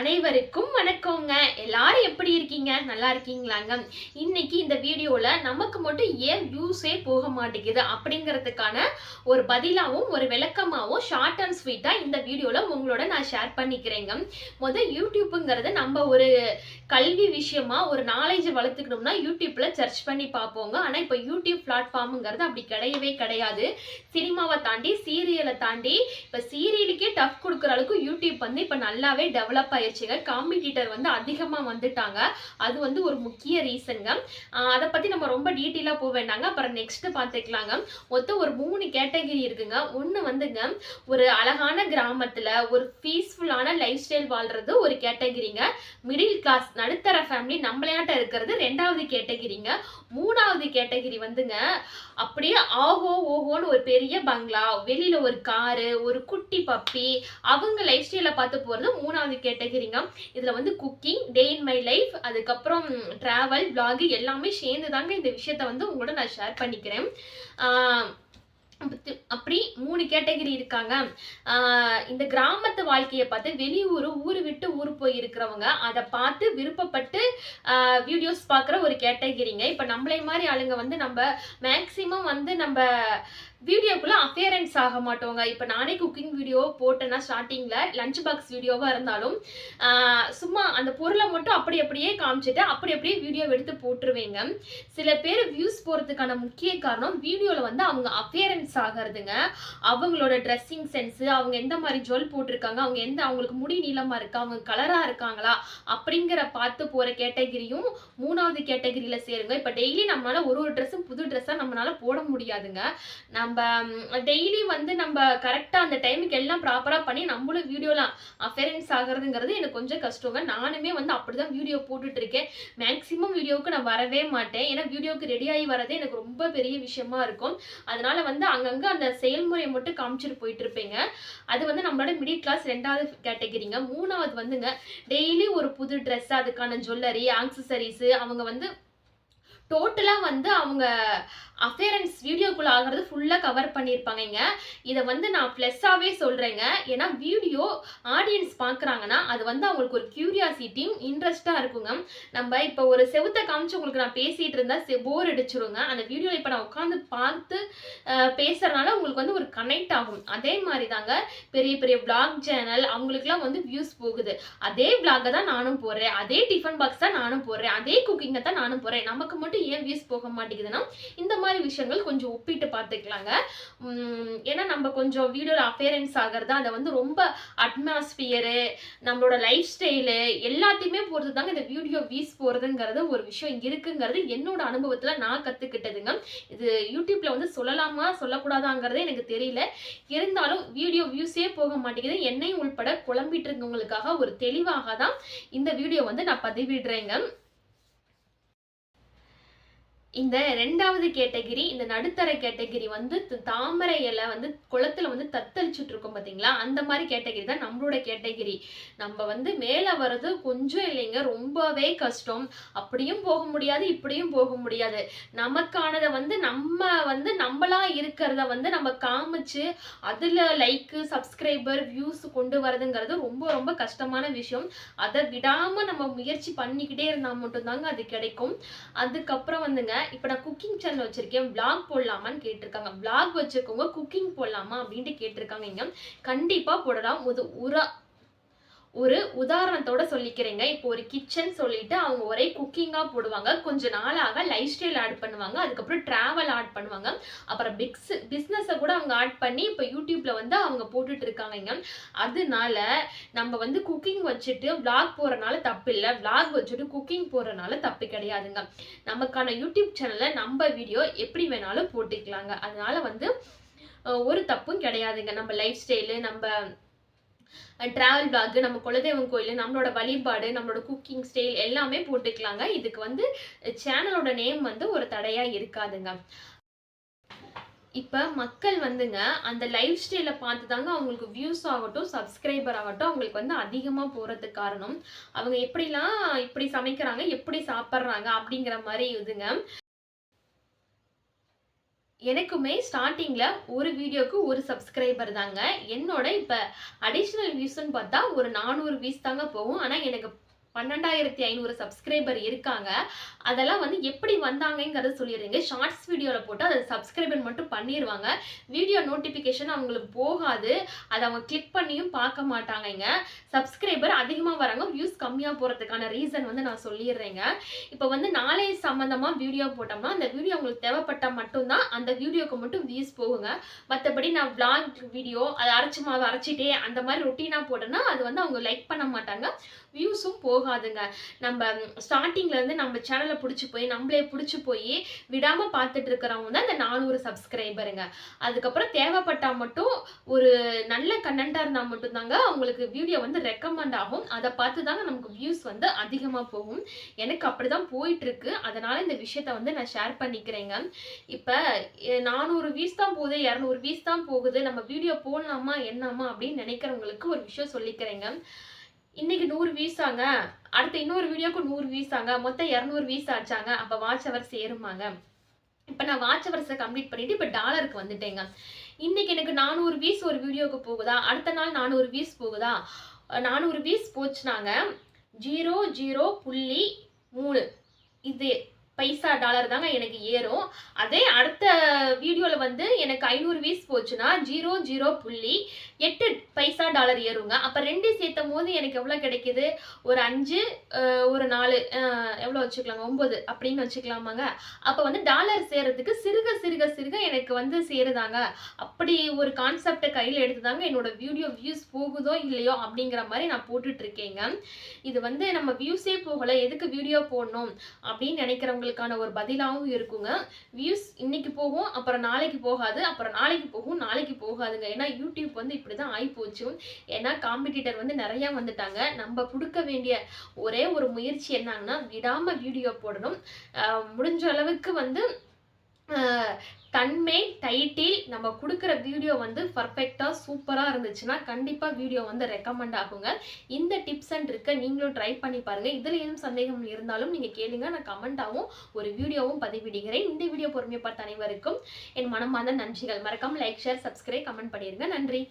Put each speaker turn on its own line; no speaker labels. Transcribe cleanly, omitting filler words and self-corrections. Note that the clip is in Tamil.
அனைவருக்கும் வணக்கங்க. எல்லாரும் எப்படி இருக்கீங்க? நல்லா இருக்கீங்களாங்க? இன்னைக்கு இந்த வீடியோல நமக்கு மட்டும் ஏன் வியூஸே போக மாட்டேங்குது அப்படிங்கிறதுக்கான ஒரு பதிலாவும் ஒரு விளக்கமாவும் ஷார்ட் அண்ட் ஸ்வீட்டா இந்த வீடியோல உங்களோட நான் ஷேர் பண்ணிக்கிறேங்க. யூடியூப்ங்கிறது நம்ம ஒரு கல்வி விஷயமா ஒரு நாலேஜ் வளர்த்துக்கணும்னா யூடியூப்ல சர்ச் பண்ணி பார்ப்போங்க. ஆனா இப்ப யூடியூப் பிளாட்ஃபார்ம்ங்கிறது அப்படி கிடையவே கிடையாது. சினிமாவை தாண்டி சீரியலை தாண்டி இப்ப சீரியலுக்கே டஃப் கொடுக்குற அளவுக்கு யூடியூப் இப்ப நல்லாவே டெவலப் ஆயிடுச்சுங்க. காம்படிட்டர் அதிகமா வந்துட்டாங்க. அது ஒரு முக்கிய ரீசன்ங்க. அதை பத்தி நம்ம ரொம்ப டீட்டெயிலா போக வேண்டாங்க. அப்புறம் நெக்ஸ்ட் பார்த்துக்கலாங்க. மொத்தம் ஒரு 3 கேட்டகரி இருக்குங்க. ஒண்ணு ஒரு அழகான கிராமத்துல ஒரு பீஸ்ஃபுல்லான லைஃப் ஸ்டைல் வாழ்றது ஒரு கேட்டகரிங்க. மிடில் கிளாஸ் நடுத்தர ஃபேமிலி நம்மளையாட்ட இருக்கிறது 2வது கேட்டகரிங்க. 3வது கேட்டகரி அப்படியே ஆஹோ ஓஹோன்னு ஒரு பெரிய பங்களா, வெளியில ஒரு காரு, ஒரு குட்டி பப்பி, அவங்க லைஃப் ஸ்டைலை பார்த்து போறது 3வது கேட்டகரிங்க. இதுல cooking, day in my life, அதுக்கப்புறம் டிராவல், vlog எல்லாமே சேர்ந்து தாங்க இந்த விஷயத்த உங்களோட நான் ஷேர் பண்ணிக்கிறேன். அப்படி 3 கேட்டகரி இருக்காங்க. இந்த கிராமத்து வாழ்க்கையை பார்த்து ஊரு விட்டு ஊர் போய் இருக்கிறவங்க அதை பார்த்து விருப்பப்பட்டு வீடியோஸ் பார்க்குற ஒரு கேட்டகரிங்க. இப்ப நம்மளே மாதிரி ஆளுங்க நம்ம மேக்சிமம் நம்ம வீடியோக்குள்ள அஃபியரன்ஸ் ஆக மாட்டோங்க. இப்ப நானே குக்கிங் வீடியோ போட்டேன்னா ஸ்டார்டிங்ல லஞ்ச் பாக்ஸ் வீடியோவா இருந்தாலும் சும்மா அந்த பொருளை மட்டும் அப்படியே காமிச்சிட்டு அப்படியே வீடியோ எடுத்து போட்டுருவேங்க. சில பேர் வியூஸ் போறதுக்கான முக்கிய காரணம் வீடியோல அவங்க அஃபியரன்ஸ் ஆகிறதுங்க. அவங்களோட ட்ரெஸ்ஸிங் சென்ஸ், அவங்க எந்த மாதிரி ஜுவல் போட்டிருக்காங்க, அவங்களுக்கு முடி நீளமா இருக்கா, அவங்க கலரா இருக்காங்களா அப்படிங்கிற பார்த்து போற கேட்டகரியும் 3வது கேட்டகரியில சேருங்க. இப்ப டெய்லி நம்மளால ஒரு ட்ரெஸ்ஸும் புது ட்ரெஸ்ஸா நம்மளால போட முடியாதுங்க. நம்ம டெய்லி நம்ம கரெக்டா அந்த டைமுக்கு எல்லாம் ப்ராப்பரா பண்ணி நம்மளும் வீடியோல அஃபியரன்ஸ் ஆகிறதுங்கிறது எனக்கு கொஞ்சம் கஷ்டங்க. நானுமே அப்படிதான் வீடியோ போட்டுட்டு இருக்கேன். மேக்சிமம் வீடியோவுக்கு நான் வரவே மாட்டேன். ஏன்னா வீடியோக்கு ரெடி ஆகி வரதே எனக்கு ரொம்ப பெரிய விஷயமா இருக்கும். அதனால அங்கங்க அந்த செயல்முறையை மட்டும் காமிச்சிட்டு போயிட்டு இருப்பேங்க. அது நம்மளோட மிடில் கிளாஸ் 2வது கேட்டகரிங்க. 3வது டெய்லி ஒரு புது ட்ரெஸ், அதுக்கான ஜுவல்லரி, ஆக்சசரிஸ், அவங்க டோட்டலா அவங்க அஃபியரன்ஸ் வீடியோக்குள்ள ஆகிறது ஃபுல்லா கவர் பண்ணியிருப்பாங்க. இதை நான் பிளஸ்ஸாவே சொல்றேங்க. ஏன்னா வீடியோ ஆடியன்ஸ் பார்க்குறாங்கன்னா அது அவங்களுக்கு ஒரு கியூரியாசிட்டியும் இன்ட்ரெஸ்டா இருக்குங்க. நம்ம இப்போ ஒரு செவுத்தை காமிச்சு உங்களுக்கு நான் பேசிட்டு இருந்தா போர் அடிச்சிருங்க. அந்த வீடியோ இப்போ நான் உட்காந்து பார்த்து பேசுறதுனால உங்களுக்கு ஒரு கனெக்ட் ஆகும். அதே மாதிரி தாங்க பெரிய பெரிய vlog சேனல் அவங்களுக்குலாம் வியூஸ் போகுது. அதே vlog தான் நானும் போடுறேன், அதே டிஃபன் பாக்ஸ் தான் நானும் போடுறேன், அதே குக்கிங்கை தான் நானும் போடுறேன். நமக்கு மட்டும் ஏன் வியூஸ் போக மாட்டேங்குதுன்னா இந்த மாதிரி விஷயங்கள் கொஞ்சம் ஒப்பிட்டு பார்த்துக்கலாங்க. ஏன்னா நம்ம கொஞ்சம் வீடியோல அஃபியரன்ஸ் ஆகிறது அதை ரொம்ப அட்மாஸ்பியரு, நம்மளோட லைஃப் ஸ்டைலு எல்லாத்தையுமே பொறுத்து தாங்க இந்த வீடியோ வியூஸ் போறதுங்கிறது ஒரு விஷயம் இருக்குங்கிறது என்னோட அனுபவத்துல நான் கத்துக்கிட்டதுங்க. இது யூடியூப்ல சொல்லலாமா சொல்லக்கூடாதாங்கிறதே எனக்கு தெரியல. இருந்தாலும் வீடியோ வியூஸே போக மாட்டேங்குது. என்னையும் உள்பட குழம்பிட்டு இருக்கவங்களுக்காக ஒரு தெளிவாக தான் இந்த வீடியோ நான் பதிவிடுறேங்க. இந்த 2வது கேட்டகரி, இந்த நடுத்தர கேட்டகரி தாமரை இலை குளத்துல தத்தளிச்சுட்டு இருக்கோம் பாத்தீங்களா, அந்த மாதிரி கேட்டகரி தான் நம்மளோட கேட்டகரி. நம்ம மேல வர்றது கொஞ்சம் இல்லைங்க, ரொம்பவே கஷ்டம். அப்படியும் போக முடியாது, இப்படியும் போக முடியாது. நமக்கானதை நம்ம நம்மளா இருக்கிறத நம்ம காமிச்சு அதுல லைக், சப்ஸ்கிரைபர், வியூஸ் கொண்டு வரதுங்கிறது ரொம்ப ரொம்ப கஷ்டமான விஷயம். அதை விடாம நம்ம முயற்சி பண்ணிக்கிட்டே இருந்தா மட்டும்தாங்க அது கிடைக்கும். அதுக்கப்புறம் இப்ப நான் குக்கிங் சேனல் வச்சிருக்கேன், vlog போடலாமான்னு கேட்டிருக்காங்க. vlog வச்சிருக்கவங்க குக்கிங் போடலாமா அப்படின்ட்டு கேட்டிருக்காங்க. கண்டிப்பா போடலாம். ஒரு உதாரணத்தோட சொல்லிக்கிறேங்க. இப்போ ஒரு கிச்சன் சொல்லிட்டு அவங்க ஒரே குக்கிங்கா போடுவாங்க. கொஞ்ச நாளாக லைஃப் ஸ்டைல் ஆட் பண்ணுவாங்க, அதுக்கப்புறம் டிராவல் ஆட் பண்ணுவாங்க, அப்புறம் பிஸ்னஸை கூட அவங்க ஆட் பண்ணி இப்போ யூடியூப்ல அவங்க போட்டுட்டு இருக்காங்க. அதனால நம்ம குக்கிங் வச்சுட்டு vlog போறனால தப்பு இல்லை, vlog வச்சுட்டு குக்கிங் போறனால தப்பு கிடையாதுங்க. நமக்கான யூடியூப் சேனல்ல நம்ம வீடியோ எப்படி வேணாலும் போட்டுக்கலாங்க. அதனால ஒரு தப்பும் கிடையாதுங்க. நம்ம லைஃப் ஸ்டைலு, நம்ம டிராவல் vlog, நம்ம குலதெய்வம் கோயில், நம்மளோட வழிபாடு, நம்மளோட குக்கிங் ஸ்டைல் எல்லாமே போட்டுக்கலாங்க. இதுக்கு சேனலோட நேம் ஒரு தடையா இருக்காதுங்க. இப்ப மக்கள் அந்த லைஃப் ஸ்டைலை பார்த்து தாங்க அவங்களுக்கு வியூஸ் ஆகட்டும், சப்ஸ்கிரைபர் ஆகட்டும் அவங்களுக்கு அதிகமா போறதுக்கு காரணம். அவங்க இப்படி சமைக்கிறாங்க, எப்படி சாப்பிட்றாங்க அப்படிங்கிற மாதிரி இதுங்க. எனக்குமே ஸ்டார்ட்டிங்ல ஒரு வீடியோக்கு ஒரு சப்ஸ்கிரைபர் தாங்க. என்னோட இப்ப அடிஷனல் வியூஸ்ன்னு பார்த்தா ஒரு 400 வியூஸ் தாங்க போகும். ஆனா எனக்கு 12,500 சப்ஸ்கிரைபர் இருக்காங்க. அதெல்லாம் வந்து எப்படி வந்தாங்கங்கிறத சொல்லிடுறேங்க. ஷார்ட்ஸ் வீடியோல போட்டா அத சப்ஸ்கிரைபர் மட்டும் பண்ணிருவாங்க. வீடியோ நோட்டிஃபிகேஷன் அவங்களுக்கு போகாது. அத அவங்க கிளிக் பண்ணியும் பார்க்க மாட்டாங்கங்க. சப்ஸ்கிரைபர் அதிகமா வராங்க. வியூஸ் கம்மியா போறதுக்கான ரீசன் வந்து நான் சொல்லிடுறேங்க. இப்ப வந்து நாலேஜ் சம்பந்தமா வீடியோ போட்டோம்னா, அந்த வீடியோ உங்களுக்கு தேவைப்பட்டா மட்டும் தான் அந்த வீடியோக்கு மட்டும் வியூஸ் போகுங்க. மத்தபடி நான் விளாக் வீடியோ அத அரைச்சு மாவு அரைச்சிட்டே அந்த மாரி ரொட்டீனா போட்டேன்னா, அது வந்து அவங்க லைக் பண்ண மாட்டாங்க. வியூஸும் போகாதுங்க. நம்ம ஸ்டார்ட்டிங்ல இருந்து நம்ம சேனல நம்மளே புடிச்சு போய் விடாம பார்த்துட்டு இருக்கிறவங்க தான் இந்த 400 சப்ஸ்கிரைபருங்க. அதுக்கப்புறம் தேவைப்பட்டா மட்டும் ஒரு நல்ல கண்டென்ட்டா இருந்தா மட்டும் தாங்க உங்களுக்கு வீடியோ வந்து ரெக்கமெண்ட் ஆகும். அத பார்த்து தாங்க நமக்கு வியூஸ் வந்து அதிகமா போகும். எனக்கு அப்படிதான் போயிட்டு இருக்கு. அதனால இந்த விஷயத்த வந்து நான் ஷேர் பண்ணிக்கிறேங்க. இப்ப 400 வியூஸ் தான் போகுது, 200 வியூஸ் தான் போகுது. நம்ம வீடியோ போடலாமா என்னம்மா அப்படின்னு நினைக்கிறவங்களுக்கு ஒரு விஷயம் சொல்லிக்கிறேங்க. இன்னைக்கு 100 வியூஸாங்க. அடுத்த இன்னொரு வீடியோக்கு 100 வியூஸாங்க. மொத்தம் 200 வியூஸ் ஆச்சாங்க. அப்ப வாட்ச் ஹவர்ஸ் ஏறுமாங்க. இப்ப நான் வாட்ச் ஹவர்ஸ கம்ப்ளீட் பண்ணிட்டு இப்ப டாலருக்கு வந்துட்டேங்க. இன்னைக்கு எனக்கு 400 வியூஸ் ஒரு வீடியோக்கு போகுதா? அடுத்த நாள் 400 வியூஸ் போகுதா? 400 வியூஸ் போச்சுனாங்க 0.3 இது பைசா டாலர் தாங்க எனக்கு ஏறும். அதே அடுத்த வீடியோல வந்து எனக்கு 500 வியூஸ் போச்சுன்னா 0.8 பைசா டாலர் ஏறுங்க. அப்ப 2 சேர்த்தம்போது எனக்கு எவ்வளவு கிடைக்குது? ஒரு 5 ஒரு 4 எவ்வளவு வச்சுக்கலாங்க? 9 அப்படின்னு வச்சுக்கலாமாங்க. அப்ப வந்து டாலர் சேர்றதுக்கு சிறுக எனக்கு வந்து சேருதாங்க. அப்படி ஒரு கான்செப்ட கையில எடுத்துதாங்க என்னோட வீடியோ வியூஸ் போகுதோ இல்லையோ அப்படிங்கிற மாரி நான் போட்டுட்டு இருக்கேங்க. இது வந்து நம்ம வியூஸே போகல, எதுக்கு வீடியோ போடணும் அப்படின்னு நினைக்கிறவங்களுக்கான ஒரு பதிலாவும் இருக்குங்க. வியூஸ் இன்னைக்கு போகும், அப்புறம் நாளைக்கு போகாது, அப்புறம் நாளைக்கு போகும், நாளைக்கு போகாதுங்க. ஏன்னா யூடியூப் வந்து இப்படிதான் ஆயிப்போச்சு. ஏன்னா காம்படிட்டர் வந்து நிறைய வந்துட்டாங்க. நம்ம குடுக்க வேண்டிய ஒரே ஒரு முயற்சி என்னன்னா விடாம வீடியோ போடணும். முடிஞ்ச அளவுக்கு வந்து தன்மை, டைட்டில் நம்ம குடுக்குற வீடியோ வந்து பர்ஃபெக்ட்டா சூப்பரா இருந்துச்சுன்னா கண்டிப்பா வீடியோ வந்து ரெக்கமெண்ட் ஆகுங்க. இந்த டிப்ஸ் அண்ட் ட்ரிக்க நீங்களும் ட்ரை பண்ணி பாருங்க. இதுல ஏதும் சந்தேகம் இருந்தாலும் நீங்க கேளுங்க. நான் கமெண்டாவும் ஒரு வீடியோவும் பதிவிடுகிறேன். இந்த வீடியோ பொறுமையா பார்த்த அனைவருக்கும் என் மனமார்ந்த நன்றிகள். மறக்காம லைக், ஷேர், சப்ஸ்கிரைப், கமெண்ட் பண்ணிருங்க. நன்றி.